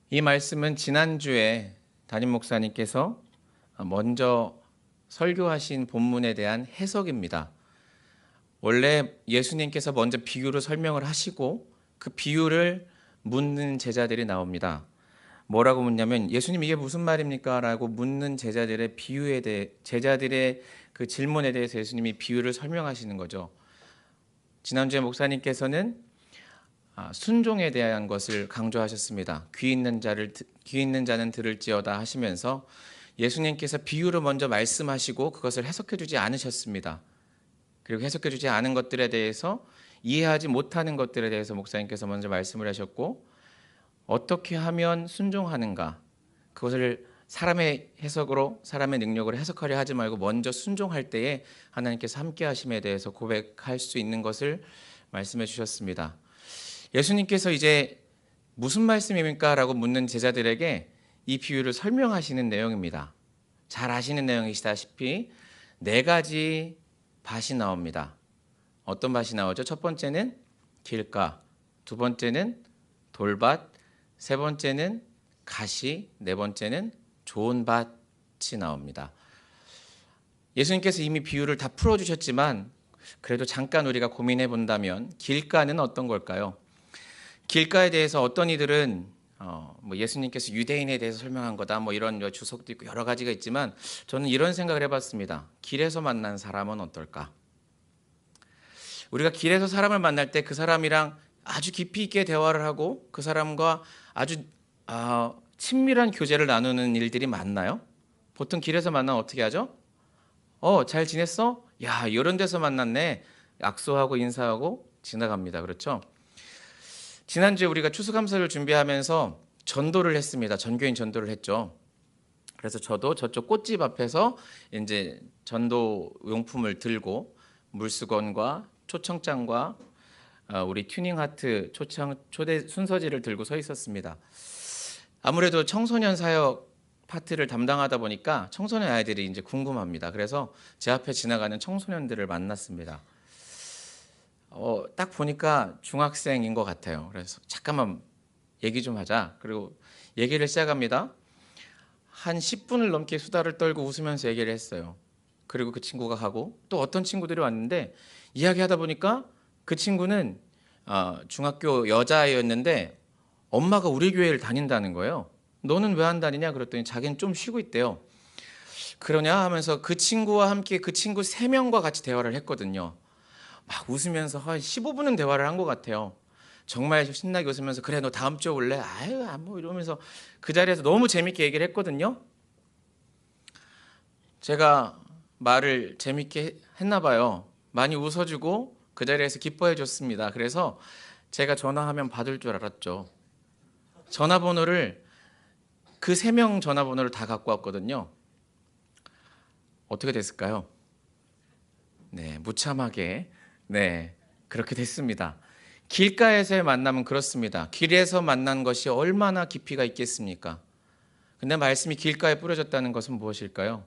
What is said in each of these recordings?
이 말씀은 지난주에 담임 목사님께서 먼저 설교하신 본문에 대한 해석입니다. 원래 예수님께서 먼저 비유로 설명을 하시고 그 비유를 묻는 제자들이 나옵니다. 뭐라고 묻냐면 예수님 이게 무슨 말입니까? 라고 묻는 제자들의 비유에 대해 제자들의 그 질문에 대해서 예수님이 비유를 설명하시는 거죠. 지난주에 목사님께서는 순종에 대한 것을 강조하셨습니다. 귀 있는 자는 들을지어다 하시면서 예수님께서 비유를 먼저 말씀하시고 그것을 해석해 주지 않으셨습니다. 그리고 해석해 주지 않은 것들에 대해서 이해하지 못하는 것들에 대해서 목사님께서 먼저 말씀을 하셨고 어떻게 하면 순종하는가 그것을 사람의 해석으로 사람의 능력으로 해석하려 하지 말고 먼저 순종할 때에 하나님께서 함께 하심에 대해서 고백할 수 있는 것을 말씀해 주셨습니다. 예수님께서 이제 무슨 말씀입니까? 라고 묻는 제자들에게 이 비유를 설명하시는 내용입니다. 잘 아시는 내용이시다시피 네 가지 밭이 나옵니다. 어떤 밭이 나오죠? 첫 번째는 길가, 두 번째는 돌밭, 세 번째는 가시, 네 번째는 좋은 밭이 나옵니다. 예수님께서 이미 비유를 다 풀어주셨지만 그래도 잠깐 우리가 고민해 본다면 길가는 어떤 걸까요? 길가에 대해서 어떤 이들은 예수님께서 유대인에 대해서 설명한 거다 이런 주석도 있고 여러 가지가 있지만 저는 이런 생각을 해봤습니다. 길에서 만난 사람은 어떨까? 우리가 길에서 사람을 만날 때 그 사람이랑 아주 깊이 있게 대화를 하고 그 사람과 아주 친밀한 교제를 나누는 일들이 많나요? 보통 길에서 만나면 어떻게 하죠? 잘 지냈어? 야, 이런 데서 만났네. 악수하고 인사하고 지나갑니다. 그렇죠? 지난주에 우리가 추수감사를 준비하면서 전도를 했습니다. 전교인 전도를 했죠. 그래서 저도 저쪽 꽃집 앞에서 이제 전도 용품을 들고 물수건과 초청장과 우리 튜닝 하트 초대 순서지를 들고 서 있었습니다. 아무래도 청소년 사역 파트를 담당하다 보니까 청소년 아이들이 이제 궁금합니다. 그래서 제 앞에 지나가는 청소년들을 만났습니다. 딱 보니까 중학생인 것 같아요. 그래서 잠깐만 얘기 좀 하자. 그리고 얘기를 시작합니다. 한 10분을 넘게 수다를 떨고 웃으면서 얘기를 했어요. 그리고 그 친구가 가고 또 어떤 친구들이 왔는데 이야기하다 보니까 그 친구는 중학교 여자아이였는데 엄마가 우리 교회를 다닌다는 거예요. 너는 왜 안 다니냐 그랬더니 자기는 좀 쉬고 있대요. 그러냐 하면서 그 친구와 함께 그 친구 3명과 같이 대화를 했거든요. 막 웃으면서 한 15분은 대화를 한 것 같아요. 정말 신나게 웃으면서 그래 너 다음 주에 올래? 아유 뭐 이러면서 그 자리에서 너무 재밌게 얘기를 했거든요. 제가 말을 재밌게 했나 봐요. 많이 웃어주고 그 자리에서 기뻐해 줬습니다. 그래서 제가 전화하면 받을 줄 알았죠. 전화번호를 그 3명 전화번호를 다 갖고 왔거든요. 어떻게 됐을까요? 네, 무참하게 그렇게 됐습니다. 길가에서의 만남은 그렇습니다. 길에서 만난 것이 얼마나 깊이가 있겠습니까? 근데 말씀이 길가에 뿌려졌다는 것은 무엇일까요?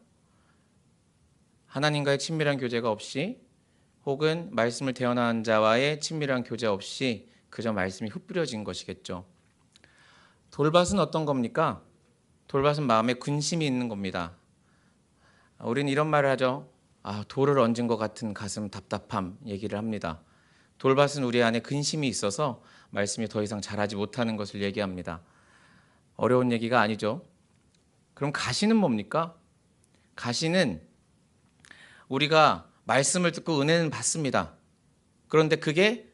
하나님과의 친밀한 교제가 없이 혹은 말씀을 대언한 자와의 친밀한 교제 없이 그저 말씀이 흩뿌려진 것이겠죠. 돌밭은 어떤 겁니까? 돌밭은 마음에 근심이 있는 겁니다. 우리는 이런 말을 하죠. 돌을 얹은 것 같은 가슴 답답함 얘기를 합니다. 돌밭은 우리 안에 근심이 있어서 말씀이 더 이상 자라지 못하는 것을 얘기합니다. 어려운 얘기가 아니죠. 그럼 가시는 뭡니까? 가시는 우리가 말씀을 듣고 은혜는 받습니다. 그런데 그게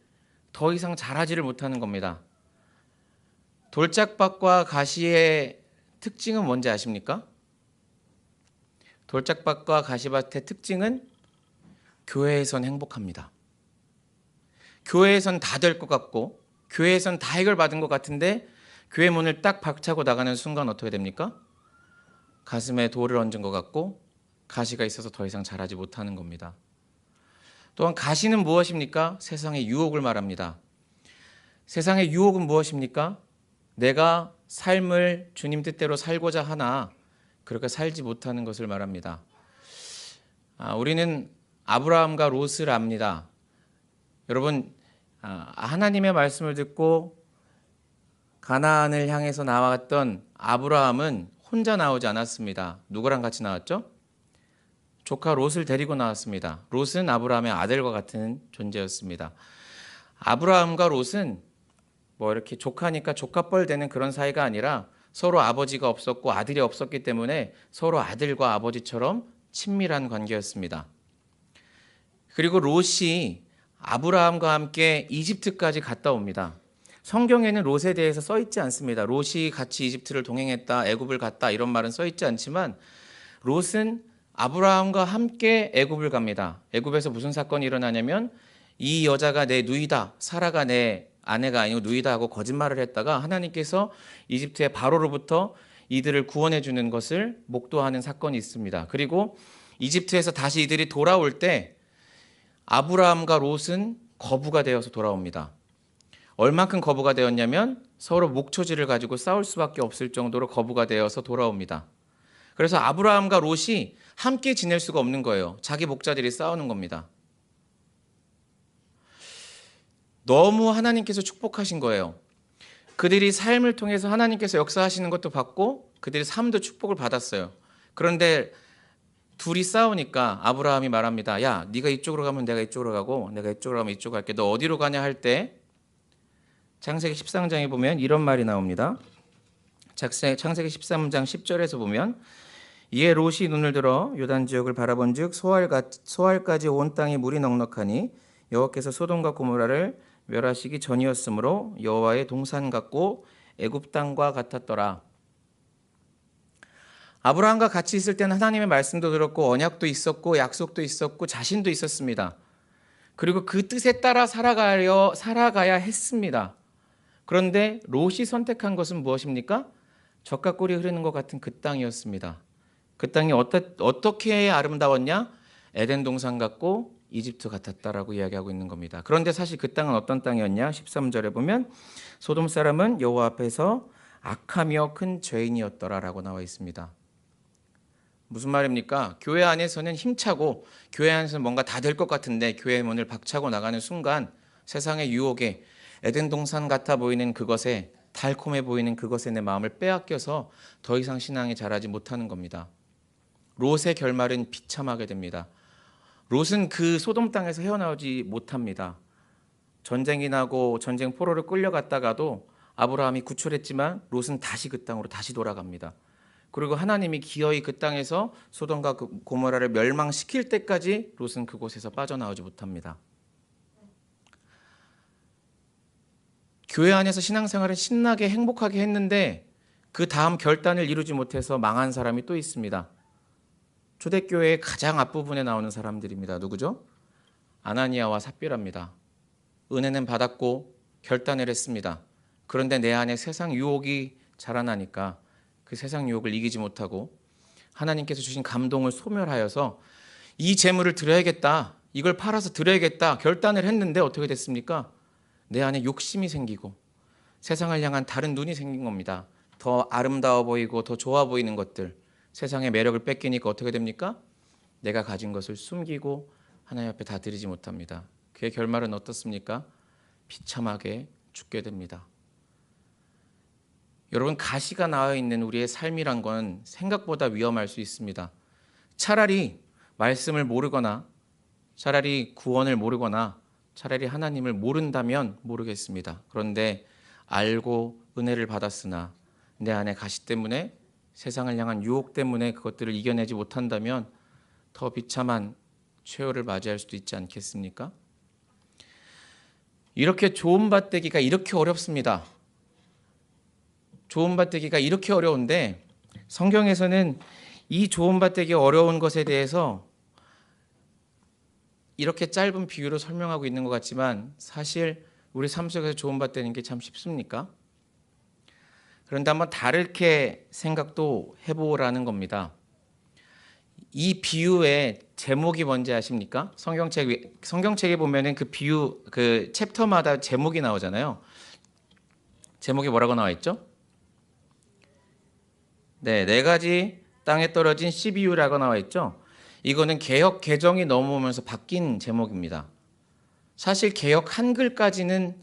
더 이상 자라지를 못하는 겁니다. 돌짝밭과 가시의 특징은 뭔지 아십니까? 돌짝밭과 가시밭의 특징은 교회에선 행복합니다. 교회에선 다 될 것 같고 교회에선 다 해결받은 것 같은데 교회 문을 딱 박차고 나가는 순간 어떻게 됩니까? 가슴에 돌을 얹은 것 같고 가시가 있어서 더 이상 자라지 못하는 겁니다. 또한 가시는 무엇입니까? 세상의 유혹을 말합니다. 세상의 유혹은 무엇입니까? 내가 삶을 주님 뜻대로 살고자 하나 그렇게 살지 못하는 것을 말합니다. 우리는 아브라함과 롯을 압니다. 여러분 하나님의 말씀을 듣고 가나안을 향해서 나왔던 아브라함은 혼자 나오지 않았습니다. 누구랑 같이 나왔죠? 조카 롯을 데리고 나왔습니다. 롯은 아브라함의 아들과 같은 존재였습니다. 아브라함과 롯은 뭐 이렇게 조카니까 조카뻘 되는 그런 사이가 아니라 서로 아버지가 없었고 아들이 없었기 때문에 서로 아들과 아버지처럼 친밀한 관계였습니다. 그리고 롯이 아브라함과 함께 이집트까지 갔다 옵니다. 성경에는 롯에 대해서 써 있지 않습니다. 롯이 같이 이집트를 동행했다, 애굽을 갔다 이런 말은 써 있지 않지만 롯은 아브라함과 함께 애굽을 갑니다. 애굽에서 무슨 사건이 일어나냐면 이 여자가 내 누이다, 사라가 내 아내가 아니고 누이다 하고 거짓말을 했다가 하나님께서 이집트의 바로로부터 이들을 구원해 주는 것을 목도하는 사건이 있습니다. 그리고 이집트에서 다시 이들이 돌아올 때 아브라함과 롯은 거부가 되어서 돌아옵니다. 얼만큼 거부가 되었냐면 서로 목초지를 가지고 싸울 수밖에 없을 정도로 거부가 되어서 돌아옵니다. 그래서 아브라함과 롯이 함께 지낼 수가 없는 거예요. 자기 목자들이 싸우는 겁니다. 너무 하나님께서 축복하신 거예요. 그들이 삶을 통해서 하나님께서 역사하시는 것도 받고 그들의 삶도 축복을 받았어요. 그런데 둘이 싸우니까 아브라함이 말합니다. 야, 네가 이쪽으로 가면 내가 이쪽으로 가고 내가 이쪽으로 가면 이쪽으로 갈게. 너 어디로 가냐 할 때 창세기 13장에 보면 이런 말이 나옵니다. 창세기 13장 10절에서 보면 이에 롯이 눈을 들어 요단 지역을 바라본즉 소알까지 온 땅이 물이 넉넉하니 여호와께서 소돔과 고모라를 멸하시기 전이었으므로 여호와의 동산 같고 애굽 땅과 같았더라. 아브라함과 같이 있을 때는 하나님의 말씀도 들었고 언약도 있었고 약속도 있었고 자신도 있었습니다. 그리고 그 뜻에 따라 살아가야 했습니다. 그런데 롯이 선택한 것은 무엇입니까? 젖과 꿀이 흐르는 것 같은 그 땅이었습니다. 그 땅이 어떻게 아름다웠냐? 에덴 동산 같고 이집트 같았다라고 이야기하고 있는 겁니다. 그런데 사실 그 땅은 어떤 땅이었냐? 13절에 보면 소돔 사람은 여호와 앞에서 악하며 큰 죄인이었더라라고 나와 있습니다. 무슨 말입니까? 교회 안에서는 힘차고 교회 안에서는 뭔가 다 될 것 같은데 교회 문을 박차고 나가는 순간 세상의 유혹에 에덴 동산 같아 보이는 그것에 달콤해 보이는 그것에 내 마음을 빼앗겨서 더 이상 신앙이 자라지 못하는 겁니다. 롯의 결말은 비참하게 됩니다. 롯은 그 소돔 땅에서 헤어나오지 못합니다. 전쟁이 나고 전쟁 포로로 끌려갔다가도 아브라함이 구출했지만 롯은 다시 그 땅으로 다시 돌아갑니다. 그리고 하나님이 기어이 그 땅에서 소돔과 고모라를 멸망시킬 때까지 롯은 그곳에서 빠져나오지 못합니다. 교회 안에서 신앙생활을 신나게 행복하게 했는데 그 다음 결단을 이루지 못해서 망한 사람이 또 있습니다. 초대교회의 가장 앞부분에 나오는 사람들입니다. 누구죠? 아나니아와 삽비라입니다. 은혜는 받았고 결단을 했습니다. 그런데 내 안에 세상 유혹이 자라나니까 그 세상 유혹을 이기지 못하고 하나님께서 주신 감동을 소멸하여서 이 재물을 드려야겠다, 이걸 팔아서 드려야겠다 결단을 했는데 어떻게 됐습니까? 내 안에 욕심이 생기고 세상을 향한 다른 눈이 생긴 겁니다. 더 아름다워 보이고 더 좋아 보이는 것들, 세상의 매력을 뺏기니까 어떻게 됩니까? 내가 가진 것을 숨기고 하나님 앞에 다 드리지 못합니다. 그의 결말은 어떻습니까? 비참하게 죽게 됩니다. 여러분, 가시가 나와 있는 우리의 삶이란 건 생각보다 위험할 수 있습니다. 차라리 말씀을 모르거나 차라리 구원을 모르거나 차라리 하나님을 모른다면 모르겠습니다. 그런데 알고 은혜를 받았으나 내 안에 가시 때문에 세상을 향한 유혹 때문에 그것들을 이겨내지 못한다면 더 비참한 최후를 맞이할 수도 있지 않겠습니까? 이렇게 좋은 밭되기가 이렇게 어렵습니다. 좋은 밭되기가 이렇게 어려운데 성경에서는 이 좋은 밭되기 어려운 것에 대해서 이렇게 짧은 비유로 설명하고 있는 것 같지만 사실 우리 삶 속에서 좋은 밭 되는 게 참 쉽습니까? 그런데 한번 다르게 생각도 해보라는 겁니다. 이 비유의 제목이 뭔지 아십니까? 성경책에 보면은 그 비유, 그 챕터마다 제목이 나오잖아요. 제목이 뭐라고 나와 있죠? 네 가지 땅에 떨어진 씨비유라고 나와 있죠. 이거는 개역 개정이 넘어오면서 바뀐 제목입니다. 사실 개역 한글까지는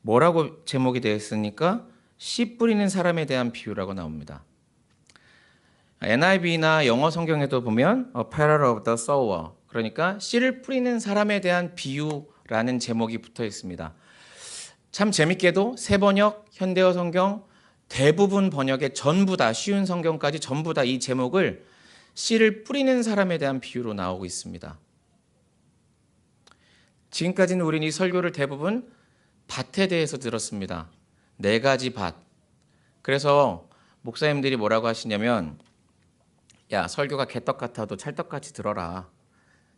뭐라고 제목이 되어 있으니까 씨 뿌리는 사람에 대한 비유라고 나옵니다. NIV나 영어 성경에도 보면 A Parable of the Sower, 그러니까 씨를 뿌리는 사람에 대한 비유라는 제목이 붙어 있습니다. 참 재밌게도 새 번역, 현대어 성경 대부분 번역의 전부 다, 쉬운 성경까지 전부 다 이 제목을 씨를 뿌리는 사람에 대한 비유로 나오고 있습니다. 지금까지는 우리는 이 설교를 대부분 밭에 대해서 들었습니다. 4가지 밭. 그래서 목사님들이 뭐라고 하시냐면, 야, 설교가 개떡 같아도 찰떡같이 들어라.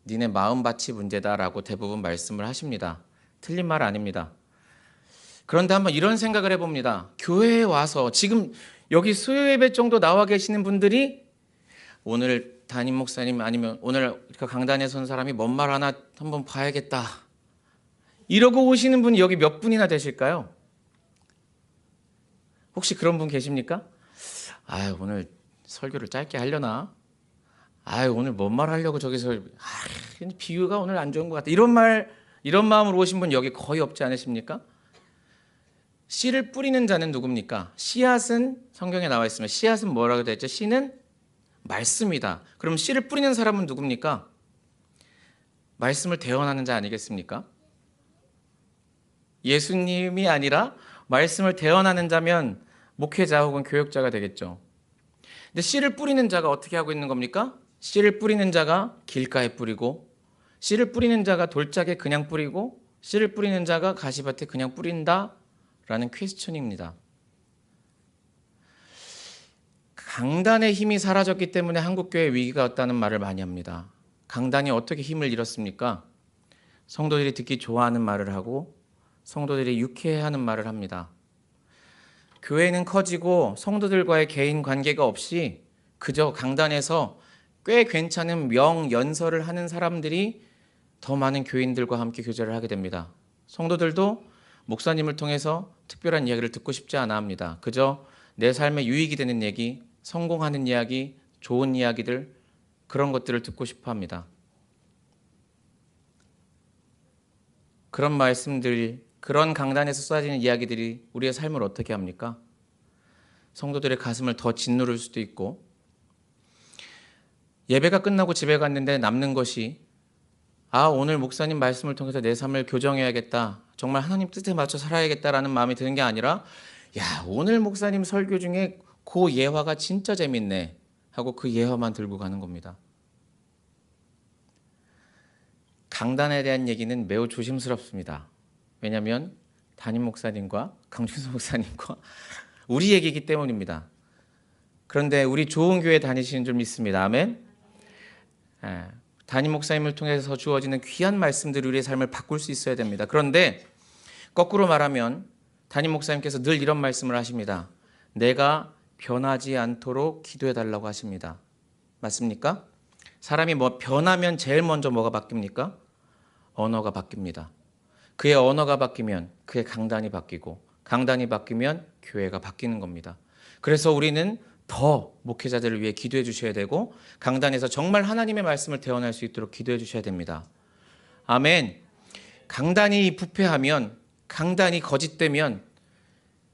니네 마음밭이 문제다라고 대부분 말씀을 하십니다. 틀린 말 아닙니다. 그런데 한번 이런 생각을 해봅니다. 교회에 와서 지금 여기 수요예배 정도 나와 계시는 분들이 오늘 담임 목사님 아니면 오늘 강단에 선 사람이 뭔 말 하나 한번 봐야겠다, 이러고 오시는 분이 여기 몇 분이나 되실까요? 혹시 그런 분 계십니까? 아유, 오늘 설교를 짧게 하려나? 아유, 오늘 뭔 말 하려고 저기서 비유가 오늘 안 좋은 것 같다, 이런 마음으로 오신 분 여기 거의 없지 않으십니까? 씨를 뿌리는 자는 누굽니까? 씨앗은 성경에 나와 있으면 씨앗은 뭐라고 되어 있죠? 씨는 말씀이다. 그럼 씨를 뿌리는 사람은 누굽니까? 말씀을 대언하는 자 아니겠습니까? 예수님이 아니라 말씀을 대언하는 자면 목회자 혹은 교역자가 되겠죠. 근데 씨를 뿌리는 자가 어떻게 하고 있는 겁니까? 씨를 뿌리는 자가 길가에 뿌리고, 씨를 뿌리는 자가 돌짝에 그냥 뿌리고, 씨를 뿌리는 자가 가시밭에 그냥 뿌린다 라는 퀘스천입니다. 강단의 힘이 사라졌기 때문에 한국교회 위기가 왔다는 말을 많이 합니다. 강단이 어떻게 힘을 잃었습니까? 성도들이 듣기 좋아하는 말을 하고 성도들이 유쾌해하는 말을 합니다. 교회는 커지고 성도들과의 개인 관계가 없이 그저 강단에서 꽤 괜찮은 명연설을 하는 사람들이 더 많은 교인들과 함께 교제를 하게 됩니다. 성도들도 목사님을 통해서 특별한 이야기를 듣고 싶지 않아 합니다. 그저 내 삶에 유익이 되는 얘기, 성공하는 이야기, 좋은 이야기들, 그런 것들을 듣고 싶어 합니다. 그런 말씀들, 그런 강단에서 쏟아지는 이야기들이 우리의 삶을 어떻게 합니까? 성도들의 가슴을 더 짓누를 수도 있고, 예배가 끝나고 집에 갔는데 남는 것이, 오늘 목사님 말씀을 통해서 내 삶을 교정해야겠다, 정말 하나님 뜻에 맞춰 살아야겠다라는 마음이 드는 게 아니라, 야, 오늘 목사님 설교 중에 그 예화가 진짜 재밌네 하고 그 예화만 들고 가는 겁니다. 강단에 대한 얘기는 매우 조심스럽습니다. 왜냐하면 담임 목사님과 강준수 목사님과 우리 얘기이기 때문입니다. 그런데 우리 좋은 교회 다니시는 줄 믿습니다. 아멘. 담임 목사님을 통해서 주어지는 귀한 말씀들이 우리의 삶을 바꿀 수 있어야 됩니다. 그런데 거꾸로 말하면 담임 목사님께서 늘 이런 말씀을 하십니다. 내가 변하지 않도록 기도해 달라고 하십니다. 맞습니까? 사람이 변하면 제일 먼저 뭐가 바뀝니까? 언어가 바뀝니다. 그의 언어가 바뀌면 그의 강단이 바뀌고, 강단이 바뀌면 교회가 바뀌는 겁니다. 그래서 우리는 더 목회자들을 위해 기도해 주셔야 되고, 강단에서 정말 하나님의 말씀을 대언할 수 있도록 기도해 주셔야 됩니다. 아멘. 강단이 부패하면, 강단이 거짓되면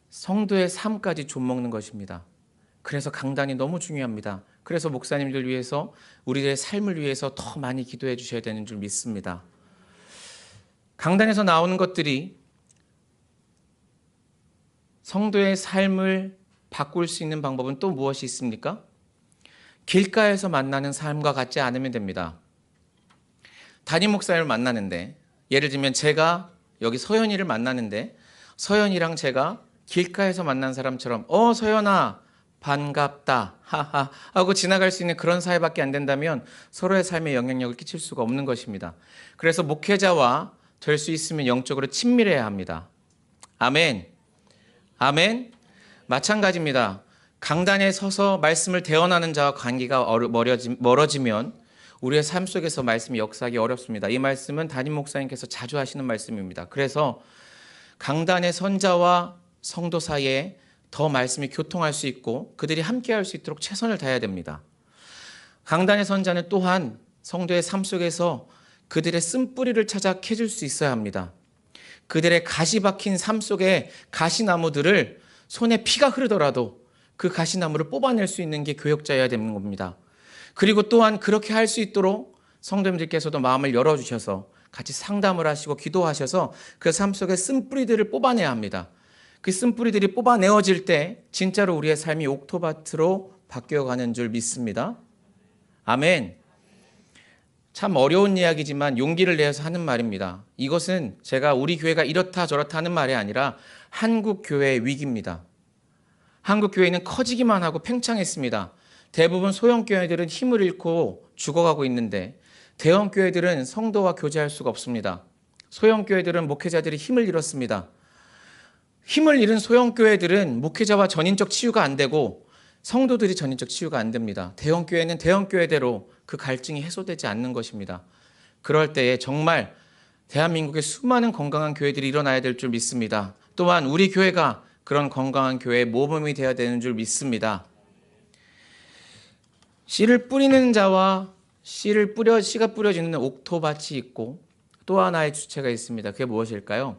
성도의 삶까지 좀먹는 것입니다. 그래서 강단이 너무 중요합니다. 그래서 목사님들 위해서, 우리들의 삶을 위해서 더 많이 기도해 주셔야 되는 줄 믿습니다. 강단에서 나오는 것들이 성도의 삶을 바꿀 수 있는 방법은 또 무엇이 있습니까? 길가에서 만나는 삶과 같지 않으면 됩니다. 담임 목사님을 만나는데, 예를 들면 제가 여기 서연이를 만나는데, 서연이랑 제가 길가에서 만난 사람처럼 서연아 반갑다 하하 하고 지나갈 수 있는 그런 사이밖에 안 된다면 서로의 삶에 영향력을 끼칠 수가 없는 것입니다. 그래서 목회자와 될 수 있으면 영적으로 친밀해야 합니다. 아멘. 아멘. 마찬가지입니다. 강단에 서서 말씀을 대언하는 자와 관계가 멀어지면 우리의 삶 속에서 말씀이 역사하기 어렵습니다. 이 말씀은 담임 목사님께서 자주 하시는 말씀입니다. 그래서 강단의 선자와 성도 사이에 더 말씀이 교통할 수 있고 그들이 함께할 수 있도록 최선을 다해야 됩니다. 강단의 선자는 또한 성도의 삶 속에서 그들의 쓴뿌리를 찾아 캐줄 수 있어야 합니다. 그들의 가시 박힌 삶 속에 가시나무들을 손에 피가 흐르더라도 그 가시나무를 뽑아낼 수 있는 게 교역자여야 되는 겁니다. 그리고 또한 그렇게 할 수 있도록 성도님들께서도 마음을 열어주셔서 같이 상담을 하시고 기도하셔서 그 삶 속의 쓴뿌리들을 뽑아내야 합니다. 그 쓴뿌리들이 뽑아내어질 때 진짜로 우리의 삶이 옥토밭으로 바뀌어가는 줄 믿습니다. 아멘. 참 어려운 이야기지만 용기를 내서 하는 말입니다. 이것은 제가 우리 교회가 이렇다 저렇다 하는 말이 아니라 한국 교회의 위기입니다. 한국 교회는 커지기만 하고 팽창했습니다. 대부분 소형 교회들은 힘을 잃고 죽어가고 있는데 대형 교회들은 성도와 교제할 수가 없습니다. 소형 교회들은 목회자들이 힘을 잃었습니다. 힘을 잃은 소형 교회들은 목회자와 전인적 치유가 안 되고 성도들이 전인적 치유가 안 됩니다. 대형 교회는 대형 교회대로 그 갈증이 해소되지 않는 것입니다. 그럴 때에 정말 대한민국의 수많은 건강한 교회들이 일어나야 될 줄 믿습니다. 또한 우리 교회가 그런 건강한 교회의 모범이 되어야 되는 줄 믿습니다. 씨를 뿌리는 자와 씨가 뿌려지는 옥토밭이 있고 또 하나의 주체가 있습니다. 그게 무엇일까요?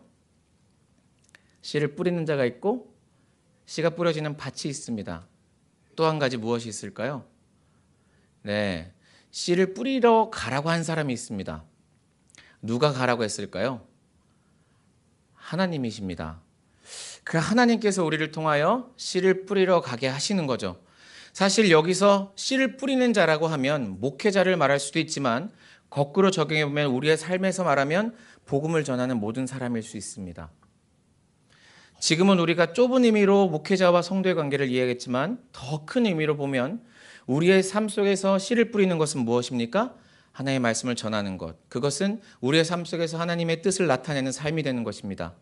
씨를 뿌리는 자가 있고 씨가 뿌려지는 밭이 있습니다. 또 한 가지 무엇이 있을까요? 네, 씨를 뿌리러 가라고 한 사람이 있습니다. 누가 가라고 했을까요? 하나님이십니다. 그 하나님께서 우리를 통하여 씨를 뿌리러 가게 하시는 거죠. 사실 여기서 씨를 뿌리는 자라고 하면 목회자를 말할 수도 있지만 거꾸로 적용해 보면 우리의 삶에서 말하면 복음을 전하는 모든 사람일 수 있습니다. 지금은 우리가 좁은 의미로 목회자와 성도의 관계를 이해하겠지만 더 큰 의미로 보면 우리의 삶 속에서 씨를 뿌리는 것은 무엇입니까? 하나님의 말씀을 전하는 것. 그것은 우리의 삶 속에서 하나님의 뜻을 나타내는 삶이 되는 것입니다.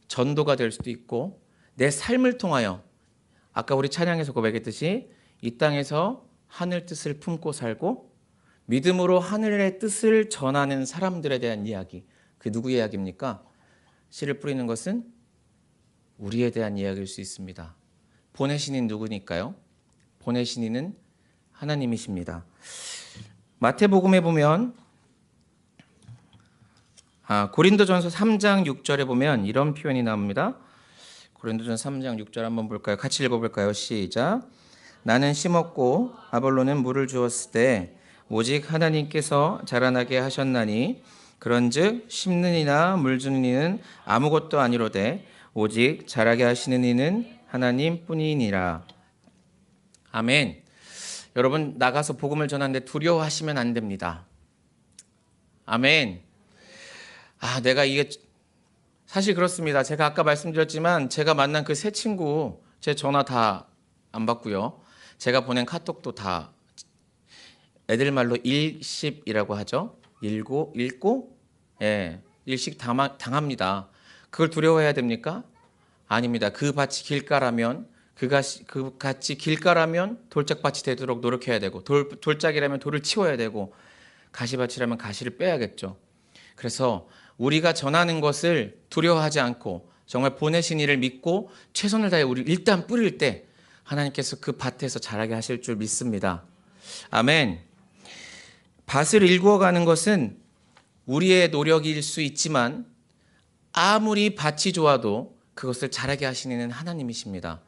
전도가 될 수도 있고 내 삶을 통하여 아까 우리 찬양에서 고백했듯이 이 땅에서 하늘 뜻을 품고 살고 믿음으로 하늘의 뜻을 전하는 사람들에 대한 이야기. 그 누구의 이야기입니까? 씨를 뿌리는 것은 우리에 대한 이야기일 수 있습니다. 보내신 이는 누구니까요? 보내신 이는 하나님이십니다. 마태복음에 보면 고린도전서 3장 6절에 보면 이런 표현이 나옵니다. 고린도전서 3장 6절 한번 볼까요? 같이 읽어볼까요? 시작. 나는 심었고 아볼로는 물을 주었을 때 오직 하나님께서 자라나게 하셨나니 그런즉 심는 이나 물 주는 이는 아무것도 아니로되 오직 자라게 하시는 이는 하나님뿐이니라. 아멘. 여러분 나가서 복음을 전하는데 두려워하시면 안 됩니다. 아멘. 내가 이게 사실 그렇습니다. 제가 아까 말씀드렸지만 제가 만난 그 세 친구 제 전화 다 안 받고요. 제가 보낸 카톡도 다 애들 말로 일십이라고 하죠. 읽고 일식 당합니다. 그걸 두려워해야 됩니까? 아닙니다. 그 밭이 길가라면 그 밭이 길가라면 돌짝밭이 되도록 노력해야 되고 돌짝이라면 돌을 치워야 되고 가시밭이라면 가시를 빼야겠죠. 그래서 우리가 전하는 것을 두려워하지 않고 정말 보내신 이를 믿고 최선을 다해 우리 일단 뿌릴 때 하나님께서 그 밭에서 자라게 하실 줄 믿습니다. 아멘. 밭을 일구어가는 것은 우리의 노력일 수 있지만 아무리 밭이 좋아도 그것을 자라게 하시는 이는 하나님이십니다.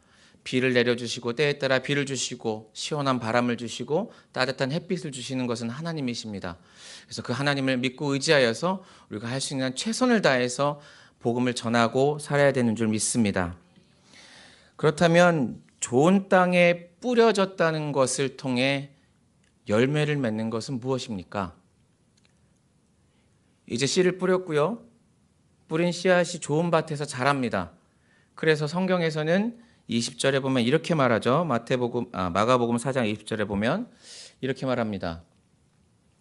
비를 내려주시고 때에 따라 비를 주시고 시원한 바람을 주시고 따뜻한 햇빛을 주시는 것은 하나님이십니다. 그래서 그 하나님을 믿고 의지하여서 우리가 할 수 있는 최선을 다해서 복음을 전하고 살아야 되는 줄 믿습니다. 그렇다면 좋은 땅에 뿌려졌다는 것을 통해 열매를 맺는 것은 무엇입니까? 이제 씨를 뿌렸고요. 뿌린 씨앗이 좋은 밭에서 자랍니다. 그래서 성경에서는 20절에 보면 이렇게 말하죠. 마가복음 4장 20절에 보면 이렇게 말합니다.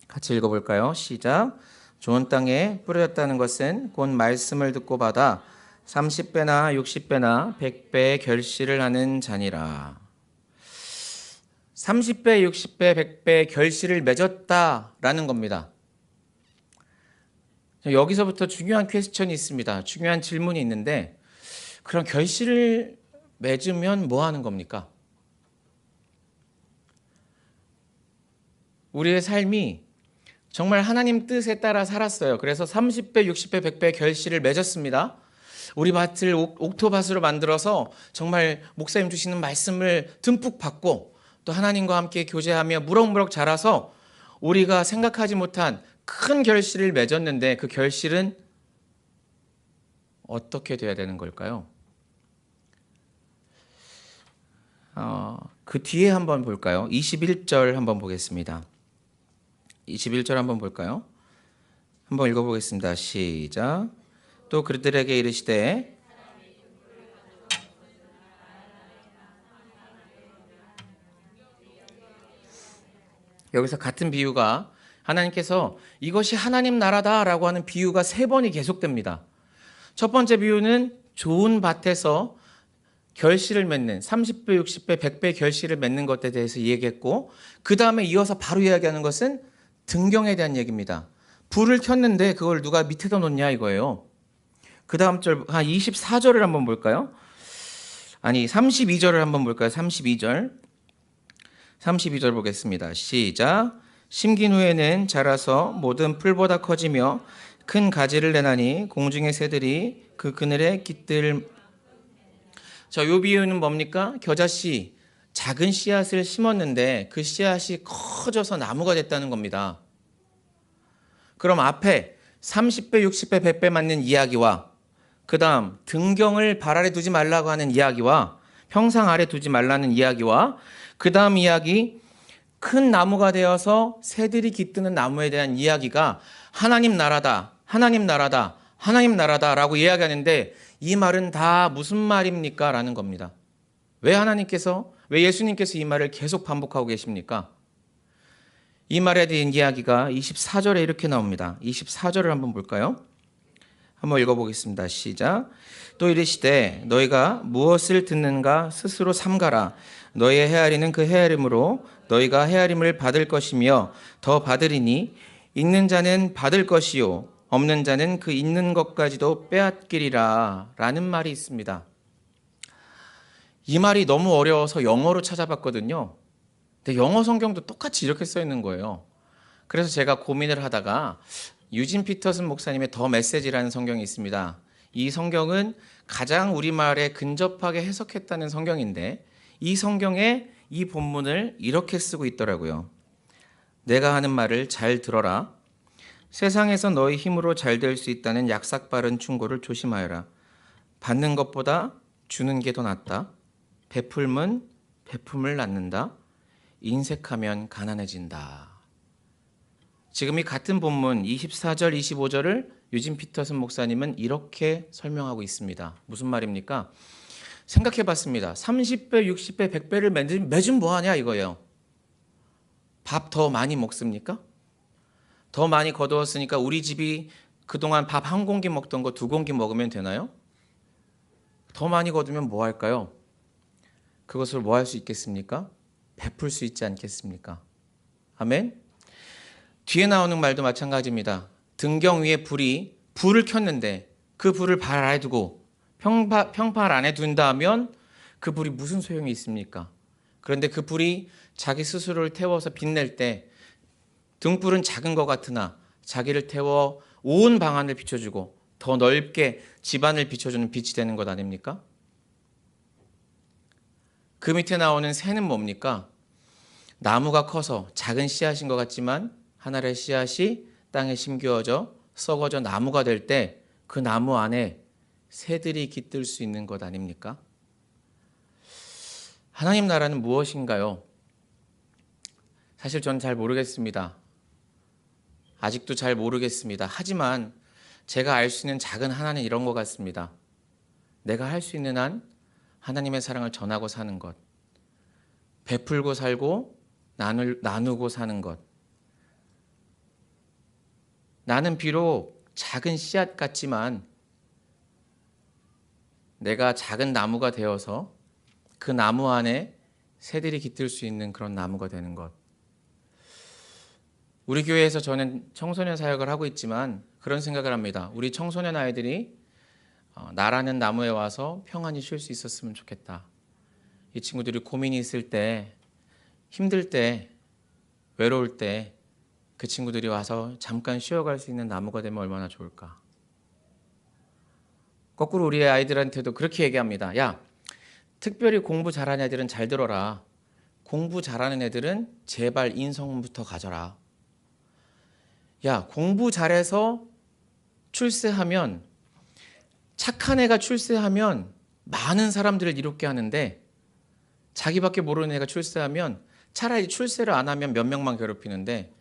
같이 읽어볼까요? 시작. 좋은 땅에 뿌려졌다는 것은 곧 말씀을 듣고 받아 30배나 60배나 100배의 결실을 하는 자니라. 30배, 60배, 100배의 결실을 맺었다라는 겁니다. 여기서부터 중요한 퀘스천이 있습니다. 중요한 질문이 있는데 그럼 결실을 맺으면 뭐 하는 겁니까? 우리의 삶이 정말 하나님 뜻에 따라 살았어요. 그래서 30배, 60배, 100배의 결실을 맺었습니다. 우리 밭을 옥토밭으로 만들어서 정말 목사님 주시는 말씀을 듬뿍 받고 또 하나님과 함께 교제하며 무럭무럭 자라서 우리가 생각하지 못한 큰 결실을 맺었는데 그 결실은 어떻게 돼야 되는 걸까요? 그 뒤에 한번 볼까요? 21절 한번 보겠습니다. 21절 한번 볼까요? 한번 읽어보겠습니다. 시작. 또 그들에게 이르시되 여기서 같은 비유가 하나님께서 이것이 하나님 나라다라고 하는 비유가 3번이 계속됩니다. 첫 번째 비유는 좋은 밭에서 결실을 맺는 30배, 60배, 100배 결실을 맺는 것에 대해서 얘기했고 그 다음에 이어서 바로 이야기하는 것은 등경에 대한 얘기입니다. 불을 켰는데 그걸 누가 밑에다 놓냐 이거예요. 그 다음 절, 24절을 한번 볼까요? 아니 32절을 한번 볼까요? 32절 보겠습니다. 시작. 심긴 후에는 자라서 모든 풀보다 커지며 큰 가지를 내나니 공중의 새들이 그 그늘에 깃들. 자, 요 비유는 뭡니까? 겨자씨 작은 씨앗을 심었는데 그 씨앗이 커져서 나무가 됐다는 겁니다. 그럼 앞에 30배, 60배, 100배 맞는 이야기와 그 다음 등경을 발 아래 두지 말라고 하는 이야기와 평상 아래 두지 말라는 이야기와 그 다음 이야기 큰 나무가 되어서 새들이 깃드는 나무에 대한 이야기가 하나님 나라다, 하나님 나라다, 하나님 나라다라고 이야기하는데 이 말은 다 무슨 말입니까? 라는 겁니다. 왜 예수님께서 이 말을 계속 반복하고 계십니까? 이 말에 대한 이야기가 24절에 이렇게 나옵니다. 24절을 한번 볼까요? 한번 읽어보겠습니다. 시작. 또 이르시되 너희가 무엇을 듣는가 스스로 삼가라. 너희의 헤아리는 그 헤아림으로 너희가 헤아림을 받을 것이며 더 받으리니 있는 자는 받을 것이요 없는 자는 그 있는 것까지도 빼앗기리라 라는 말이 있습니다. 이 말이 너무 어려워서 영어로 찾아봤거든요. 근데 영어 성경도 똑같이 이렇게 써 있는 거예요. 그래서 제가 고민을 하다가 유진 피터슨 목사님의 더 메시지라는 성경이 있습니다. 이 성경은 가장 우리말에 근접하게 해석했다는 성경인데 이 성경에 이 본문을 이렇게 쓰고 있더라고요. 내가 하는 말을 잘 들어라. 세상에서 너희 힘으로 잘 될 수 있다는 약삭빠른 충고를 조심하여라. 받는 것보다 주는 게 더 낫다. 베풀면 베품을 낳는다. 인색하면 가난해진다. 지금 이 같은 본문 24절, 25절을 유진 피터슨 목사님은 이렇게 설명하고 있습니다. 무슨 말입니까? 생각해 봤습니다. 30배, 60배, 100배를 맺으면 뭐하냐 이거예요. 밥 더 많이 먹습니까? 더 많이 거두었으니까 우리 집이 그동안 밥 한 공기 먹던 거 2공기 먹으면 되나요? 더 많이 거두면 뭐 할까요? 그것을 뭐 할 수 있겠습니까? 베풀 수 있지 않겠습니까? 아멘? 뒤에 나오는 말도 마찬가지입니다. 등경 위에 불을 켰는데 그 불을 발 아래 두고 평팔 안에 둔다 하면 그 불이 무슨 소용이 있습니까? 그런데 그 불이 자기 스스로를 태워서 빛낼 때 등불은 작은 것 같으나 자기를 태워 온 방안을 비춰주고 더 넓게 집안을 비춰주는 빛이 되는 것 아닙니까? 그 밑에 나오는 새는 뭡니까? 나무가 커서 작은 씨앗인 것 같지만 하늘의 씨앗이 땅에 심겨져 썩어져 나무가 될 때 그 나무 안에 새들이 깃들 수 있는 것 아닙니까? 하나님 나라는 무엇인가요? 사실 저는 잘 모르겠습니다. 아직도 잘 모르겠습니다. 하지만 제가 알 수 있는 작은 하나는 이런 것 같습니다. 내가 할 수 있는 한 하나님의 사랑을 전하고 사는 것, 베풀고 살고 나누고 사는 것. 나는 비록 작은 씨앗 같지만 내가 작은 나무가 되어서 그 나무 안에 새들이 깃들 수 있는 그런 나무가 되는 것. 우리 교회에서 저는 청소년 사역을 하고 있지만 그런 생각을 합니다. 우리 청소년 아이들이 나라는 나무에 와서 평안히 쉴 수 있었으면 좋겠다. 이 친구들이 고민이 있을 때, 힘들 때, 외로울 때 그 친구들이 와서 잠깐 쉬어갈 수 있는 나무가 되면 얼마나 좋을까. 거꾸로 우리 아이들한테도 그렇게 얘기합니다. 야, 특별히 공부 잘하는 애들은 잘 들어라. 공부 잘하는 애들은 제발 인성부터 가져라. 야, 공부 잘해서 출세하면, 착한 애가 출세하면 많은 사람들을 이롭게 하는데, 자기밖에 모르는 애가 출세하면 차라리 출세를 안 하면 몇 명만 괴롭히는데,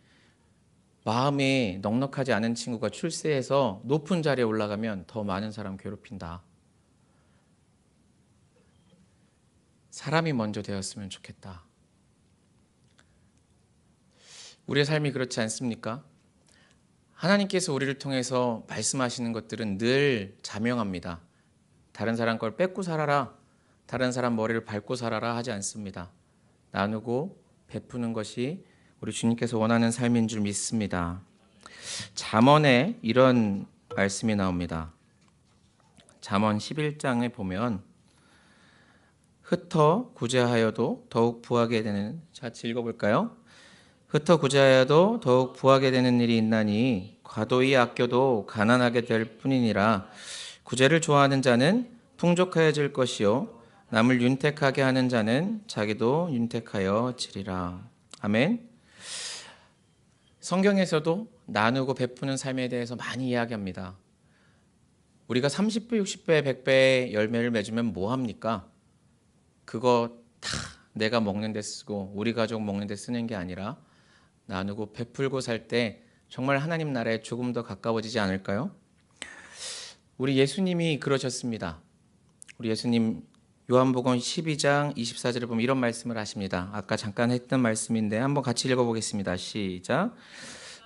마음이 넉넉하지 않은 친구가 출세해서 높은 자리에 올라가면 더 많은 사람 괴롭힌다. 사람이 먼저 되었으면 좋겠다. 우리의 삶이 그렇지 않습니까? 하나님께서 우리를 통해서 말씀하시는 것들은 늘 자명합니다. 다른 사람 걸 뺏고 살아라, 다른 사람 머리를 밟고 살아라 하지 않습니다. 나누고 베푸는 것이 우리 주님께서 원하는 삶인 줄 믿습니다. 잠언에 이런 말씀이 나옵니다. 잠언 11장에 보면 흩어 구제하여도 더욱 부하게 되는, 같이 읽어볼까요? 흩어 구제하여도 더욱 부하게 되는 일이 있나니 과도히 아껴도 가난하게 될 뿐이니라. 구제를 좋아하는 자는 풍족하여질 것이요 남을 윤택하게 하는 자는 자기도 윤택하여 지리라. 아멘. 성경에서도 나누고 베푸는 삶에 대해서 많이 이야기합니다. 우리가 30배, 60배, 100배의 열매를 맺으면 뭐 합니까? 그거 다 내가 먹는 데 쓰고 우리 가족 먹는 데 쓰는 게 아니라 나누고 베풀고 살 때 정말 하나님 나라에 조금 더 가까워지지 않을까요? 우리 예수님이 그러셨습니다. 우리 예수님 요한복음 12장 24절에 보면 이런 말씀을 하십니다. 아까 잠깐 했던 말씀인데 한번 같이 읽어보겠습니다. 시작.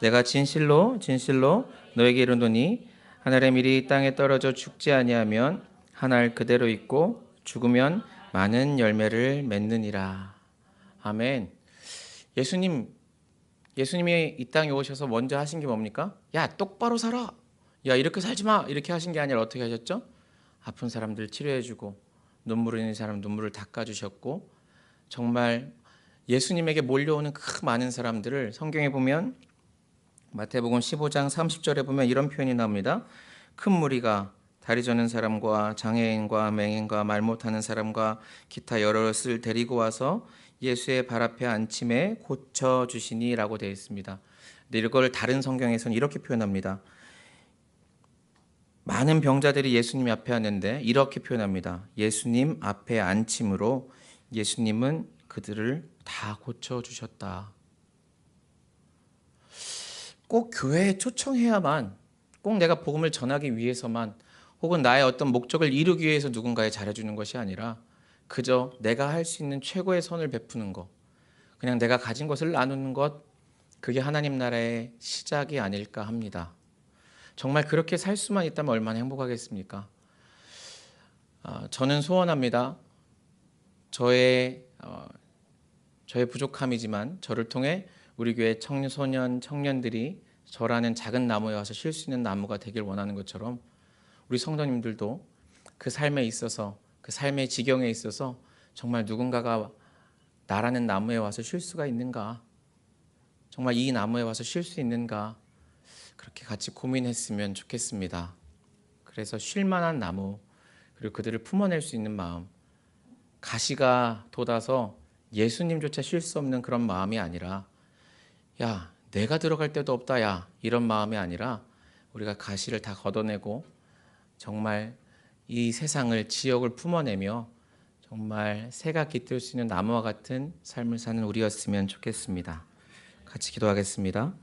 내가 진실로 진실로 너에게 이르노니 하늘의 밀이 땅에 떨어져 죽지 아니하면 한 알 그대로 있고 죽으면 많은 열매를 맺느니라. 아멘. 예수님이 이 땅에 오셔서 먼저 하신 게 뭡니까? 야, 똑바로 살아. 야, 이렇게 살지 마. 이렇게 하신 게 아니라 어떻게 하셨죠? 아픈 사람들 치료해주고 눈물 흘리는 사람 눈물을 닦아주셨고, 정말 예수님에게 몰려오는 그 많은 사람들을 성경에 보면 마태복음 15장 30절에 보면 이런 표현이 나옵니다. 큰 무리가 다리 저는 사람과 장애인과 맹인과 말 못하는 사람과 기타 여럿을 데리고 와서 예수의 발 앞에 앉힘에 고쳐주시니 라고 되어 있습니다. 근데 이걸 다른 성경에서는 이렇게 표현합니다. 많은 병자들이 예수님 앞에 왔는데 이렇게 표현합니다. 예수님 앞에 앉힘으로 예수님은 그들을 다 고쳐주셨다. 꼭 교회에 초청해야만, 꼭 내가 복음을 전하기 위해서만, 혹은 나의 어떤 목적을 이루기 위해서 누군가에 잘해주는 것이 아니라 그저 내가 할 수 있는 최고의 선을 베푸는 것, 그냥 내가 가진 것을 나누는 것, 그게 하나님 나라의 시작이 아닐까 합니다. 정말 그렇게 살 수만 있다면 얼마나 행복하겠습니까? 저는 소원합니다. 저의 부족함이지만 저를 통해 우리 교회 청소년, 청년들이 저라는 작은 나무에 와서 쉴 수 있는 나무가 되길 원하는 것처럼 우리 성도님들도 그 삶에 있어서, 그 삶의 지경에 있어서 정말 누군가가 나라는 나무에 와서 쉴 수가 있는가? 정말 이 나무에 와서 쉴 수 있는가? 그렇게 같이 고민했으면 좋겠습니다. 그래서 쉴 만한 나무, 그리고 그들을 품어낼 수 있는 마음, 가시가 돋아서 예수님조차 쉴 수 없는 그런 마음이 아니라, 야, 내가 들어갈 데도 없다, 야, 이런 마음이 아니라 우리가 가시를 다 걷어내고 정말 이 세상을, 지역을 품어내며 정말 새가 깃들 수 있는 나무와 같은 삶을 사는 우리였으면 좋겠습니다. 같이 기도하겠습니다.